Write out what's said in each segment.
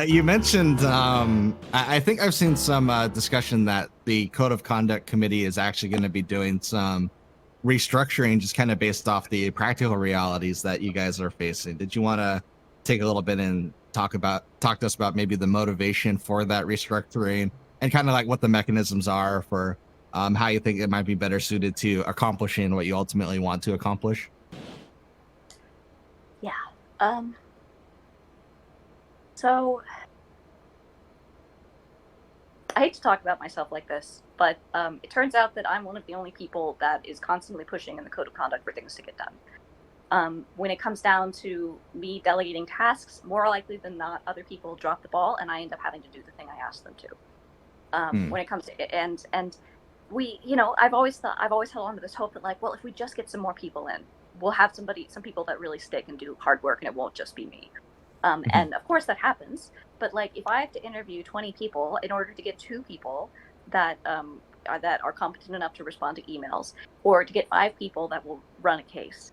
You mentioned, I think I've seen some discussion that the Code of Conduct Committee is actually going to be doing some restructuring just kind of based off the practical realities that you guys are facing. Did you want to take a little bit and talk to us about maybe the motivation for that restructuring and kind of like what the mechanisms are for how you think it might be better suited to accomplishing what you ultimately want to accomplish? Yeah. Um, so I hate to talk about myself like this, but it turns out that I'm one of the only people that is constantly pushing in the code of conduct for things to get done. When it comes down to me delegating tasks, more likely than not, other people drop the ball, and I end up having to do the thing I asked them to. Hmm. When it comes to and we, I've always held on to this hope that like, well, if we just get some more people in, we'll have some people that really stick and do hard work, and it won't just be me. Mhm. And of course that happens. But like, if I have to interview 20 people in order to get two people that are competent enough to respond to emails, or to get five people that will run a case,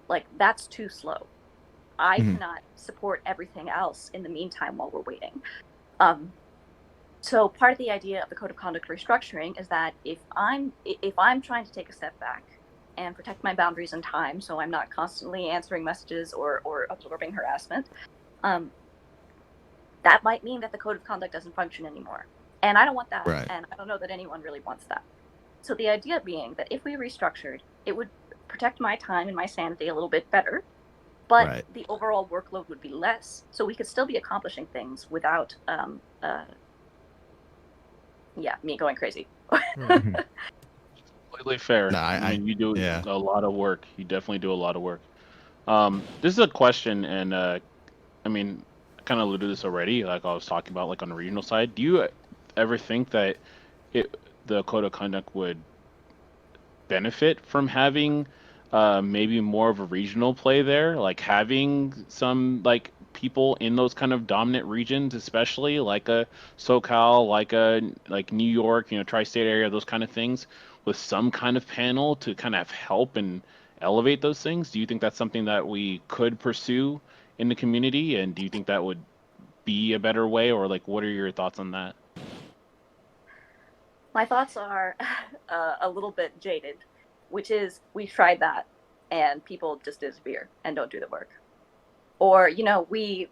like that's too slow. I Mhm. cannot support everything else in the meantime while we're waiting. Um, so part of the idea of the code of conduct restructuring is that if I'm trying to take a step back and protect my boundaries and time, so I'm not constantly answering messages or absorbing harassment, um, that might mean that the code of conduct doesn't function anymore. And I don't want that, Right. and I don't know that anyone really wants that. So the idea being that if we restructured, it would protect my time and my sanity a little bit better, but Right. the overall workload would be less, so we could still be accomplishing things without yeah, me going crazy. Hmm. Mhm. Completely fair. No, I mean, you do yeah. a lot of work. You definitely do a lot of work. This is a question, and I mean, I kind of alluded to this already. Like I was talking about, like on the regional side, do you ever think that it the code of conduct would benefit from having maybe more of a regional play there, like having some like people in those kind of dominant regions, especially like a SoCal, like New York, tri-state area, those kind of things, with some kind of panel to kind of help and elevate those things? Do you think that's something that we could pursue in the community, and do you think that would be a better way, or like what are your thoughts on that? My thoughts are a little bit jaded, which is we've tried that and people just disappear and don't do the work. Or, we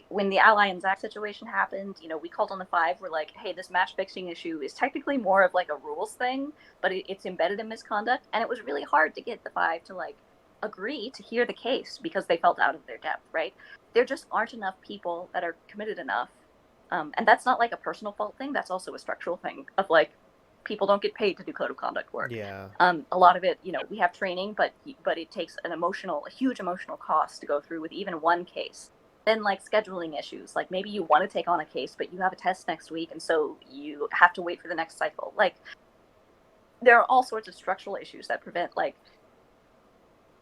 when the Ally and Zach situation happened, we called on the five. We're like, hey, this match fixing issue is technically more of like a rules thing, but it's embedded in misconduct, and it was really hard to get the five to like agree to hear the case because they felt out of their depth. Right? There just aren't enough people that are committed enough, and that's not like a personal fault thing. That's also a structural thing of like people don't get paid to do code of conduct work. Yeah. A lot of it, we have training, but it takes a huge emotional cost to go through with even one case. Then like scheduling issues, like maybe you want to take on a case, but you have a test next week, and so you have to wait for the next cycle. Like there are all sorts of structural issues that prevent like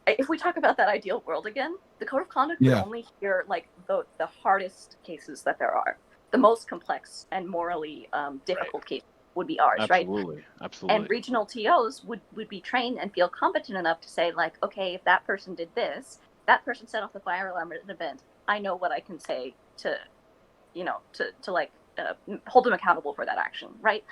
if we talk about that ideal world again, the code of conduct would Yeah. only hear like the hardest cases that there are, the most complex and morally Right. difficult cases would be ours, right? Absolutely. And Absolutely. regional TOs would be trained and feel competent enough to say like, okay, if that person did this, that person set off the fire alarm at an event, I know what I can say to to like hold them accountable for that action, right?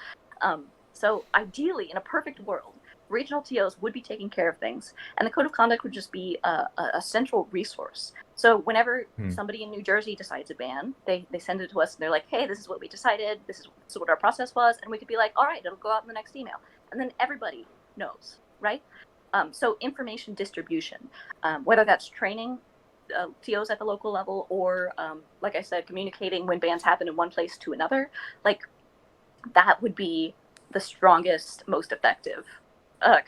So ideally, in a perfect world, regional TOs would be taking care of things, and the code of conduct would just be a central resource. So whenever Hmm. somebody in New Jersey decides a ban, they send it to us and they're like, hey, this is what we decided, this is what our process was, and we could be like, all right, it'll go out in the next email, and then everybody knows, right? So information distribution, whether that's training TOs at the local level, or like I said, communicating when bans happen in one place to another, like that would be the strongest, most effective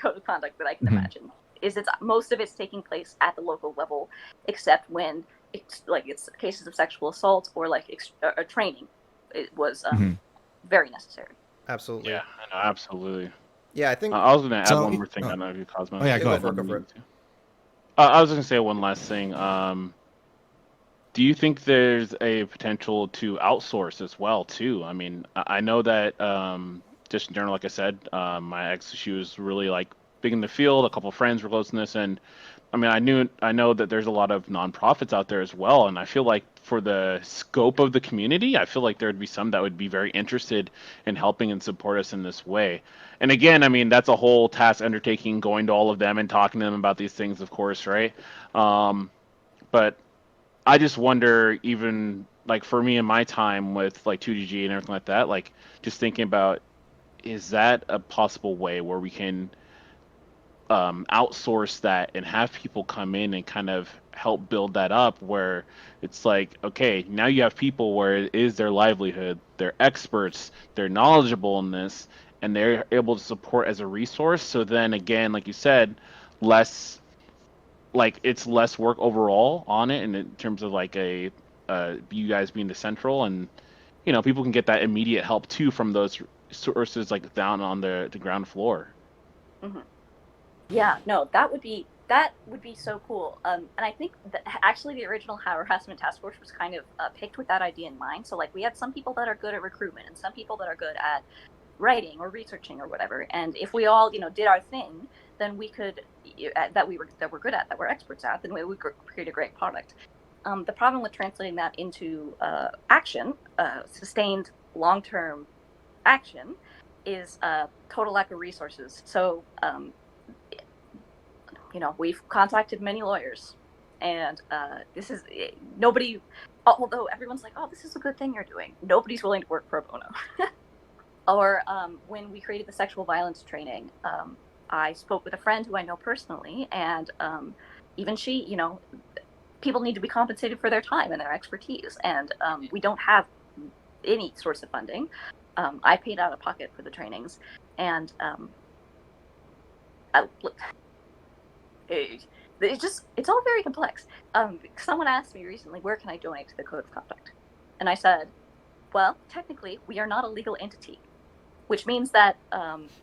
code of conduct that I can Mhm. imagine. Is it's most of it's taking place at the local level, except when it's cases of sexual assault or like training. It was Mhm. very necessary. Yeah, Absolutely. I know, absolutely. Yeah, I think. I was gonna add So, one more thing. I oh, don't know if you, oh Cosmo, yeah, Yeah, go go if ahead. you for it. want Go me for it. to. I was gonna say one last thing. Do you think there's a potential to outsource as well too? I mean, I know that just in general, like I said, my ex, she was really like big in the field. A couple friends were close in this, and I mean, I know that there's a lot of nonprofits out there as well, and I feel like for the scope of the community, I feel like there would be some that would be very interested in helping and support us in this way. And again, I mean, that's a whole task undertaking, going to all of them and talking to them about these things, of course, right? But I just wonder, even like for me in my time with like 2DG and everything like that, like just thinking about, is that a possible way where we can outsource that and have people come in and kind of help build that up, where it's like, okay, now you have people where it is their livelihood, they're experts, they're knowledgeable in this, and they're able to support as a resource. So then again, like you said, less, like it's less work overall on it, and in terms of like a you guys being the central, and you know, people can get that immediate help too from those sources like down on the ground floor. Hmm. Yeah, no, that would be so cool. And I think that actually the original harassment task force was kind of picked with that idea in mind. So like we had some people that are good at recruitment and some people that are good at writing or researching or whatever. And if we all, did our thing, then we could that we're good at, that we're experts at, then we could create a great product. The problem with translating that into action, sustained long-term action, is total lack of resources. So we've contacted many lawyers, and this is nobody. Although everyone's like, "Oh, this is a good thing you're doing," nobody's willing to work pro bono. Or when we created the sexual violence training, I spoke with a friend who I know personally, and even she, people need to be compensated for their time and their expertise, and we don't have any source of funding. I paid out of pocket for the trainings, and it's all very complex. Someone asked me recently, where can I donate to the code of conduct? And I said, well, technically, we are not a legal entity, which means that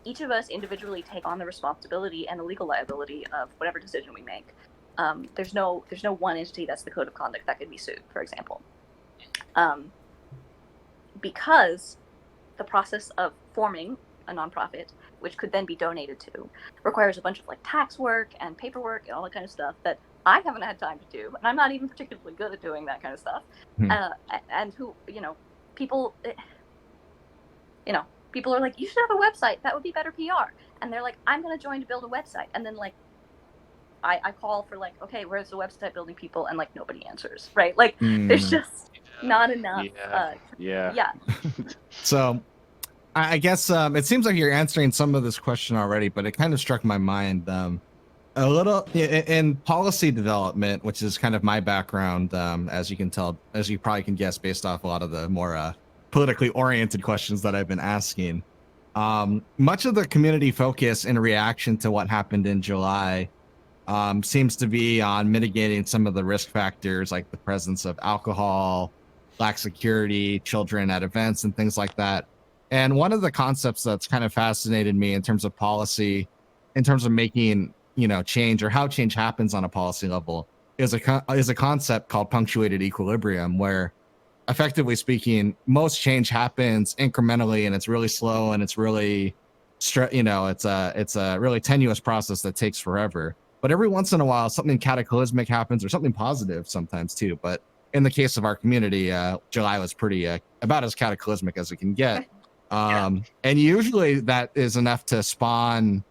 each of us individually take on the responsibility and the legal liability of whatever decision we make. There's no one entity that's the code of conduct that can be sued, for example, because the process of forming a nonprofit, which could then be donated to, requires a bunch of like tax work and paperwork and all that kind of stuff that I haven't had time to do, and I'm not even particularly good at doing that kind of stuff. And who, people, people are like, you should have a website. That would be better PR. And they're like, I'm going to join to build a website. And then like, I call for like, okay, where's the website building people? And like, nobody answers, right? Like, there's just not enough. Yeah. So I guess it seems like you're answering some of this question already, but it kind of struck my mind a little in policy development, which is kind of my background, as you can tell, as you probably can guess based off a lot of the more politically oriented questions that I've been asking. Much of the community focus in reaction to what happened in July seems to be on mitigating some of the risk factors, like the presence of alcohol, lack security, children at events, and things like that. And one of the concepts that's kind of fascinated me in terms of policy, in terms of making change or how change happens on a policy level, is a concept called punctuated equilibrium, where effectively speaking, most change happens incrementally and it's really slow and it's really it's a really tenuous process that takes forever. But every once in a while, something cataclysmic happens, or something positive sometimes too. But in the case of our community, July was pretty about as cataclysmic as it can get. And usually that is enough to spawn,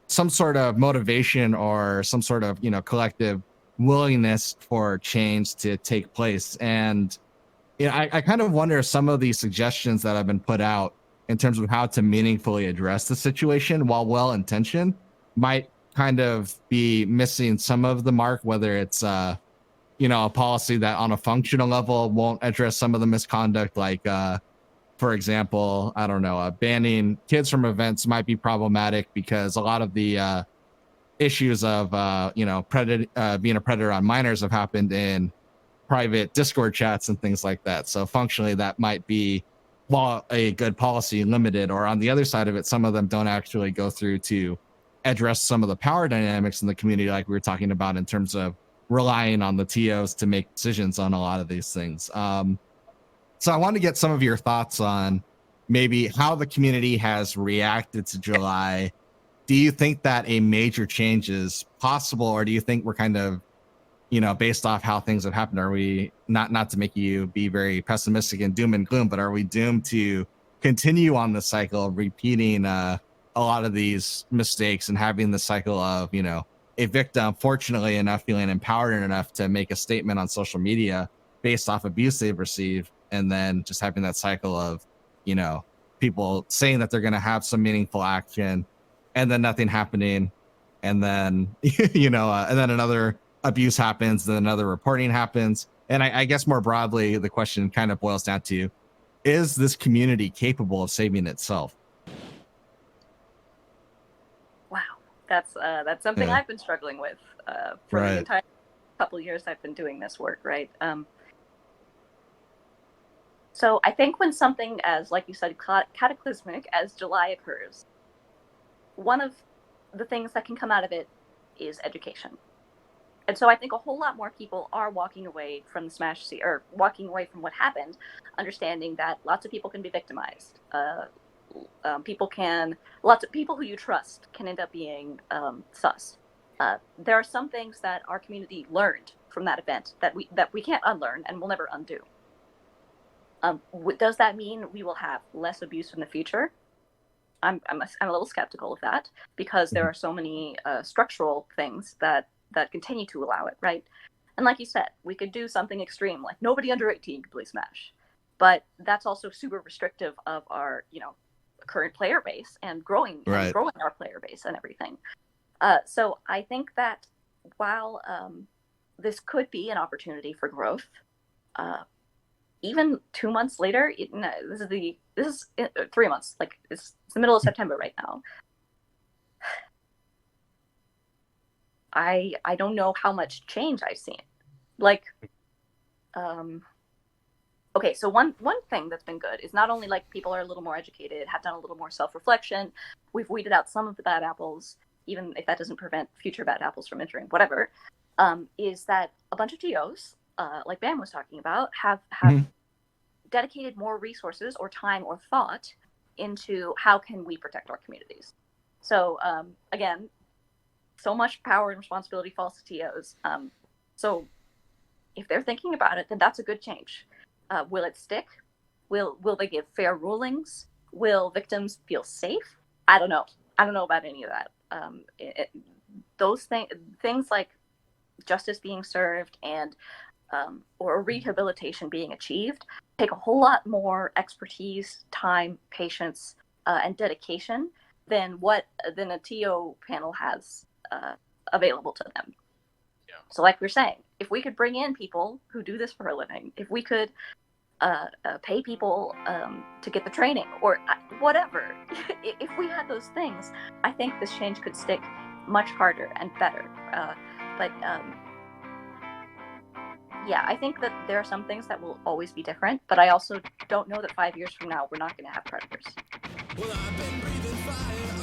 some sort of motivation or some sort of, collective willingness for change to take place. And I kind of wonder if some of these suggestions that have been put out in terms of how to meaningfully address the situation, while well-intentioned, might kind of be missing some of the mark, whether it's a policy that on a functional level won't address some of the misconduct, like for example, I don't know, banning kids from events might be problematic because a lot of the issues of being a predator on minors have happened in private Discord chats and things like that. So functionally that might be, while a good policy, limited. Or on the other side of it, some of them don't actually go through to address some of the power dynamics in the community, like we were talking about, in terms of relying on the TOs to make decisions on a lot of these things. So I want to get some of your thoughts on maybe how the community has reacted to July, do you think that a major change is possible, or do you think we're kind of, based off how things have happened, are we not to make you be very pessimistic and doom and gloom, but are we doomed to continue on the cycle of repeating a lot of these mistakes and having the cycle of, a victim, fortunately enough, feeling empowered enough to make a statement on social media based off abuse they've received, and then just having that cycle of, people saying that they're going to have some meaningful action and then nothing happening, and then and then another abuse happens, then another reporting happens. And I guess more broadly, the question kind of boils down to, is this community capable of saving itself? Wow, that's something Yeah. I've been struggling with for Right. the entire couple years I've been doing this work, right? So I think when something as, like you said, cataclysmic as July occurs, one of the things that can come out of it is education. And so I think a whole lot more people are walking away from the smash scene, or walking away from what happened, understanding that lots of people can be victimized. Lots of people who you trust can end up being sus. There are some things that our community learned from that event that we can't unlearn and will never undo. Does that mean we will have less abuse in the future? I'm a little skeptical of that, because there are so many structural things that continue to allow it, right? And like you said, we could do something extreme, like nobody under 18 can play Smash, but that's also super restrictive of our current player base and growing our player base and everything. So I think that while this could be an opportunity for growth, even 2 months later, this is 3 months. Like it's the middle of September right now. I don't know how much change I've seen. Like, okay, so one thing that's been good is not only like people are a little more educated, have done a little more self-reflection, we've weeded out some of the bad apples, even if that doesn't prevent future bad apples from entering, whatever, is that a bunch of TOs, like Bam was talking about, have dedicated more resources or time or thought into how can we protect our communities. So again, so much power and responsibility falls to TOs. So if they're thinking about it, then that's a good change. Will it stick? Will they give fair rulings? Will victims feel safe? I don't know. I don't know about any of that. Those things like justice being served and or rehabilitation being achieved take a whole lot more expertise, time, patience, and dedication than a TO panel has available to them. Yeah. So like we're saying, if we could bring in people who do this for a living, if we could pay people to get the training or whatever, if we had those things, I think this change could stick much harder and better. But yeah, I think that there are some things that will always be different, but I also don't know that 5 years from now we're not going to have predators. Well, I've been breathing fire.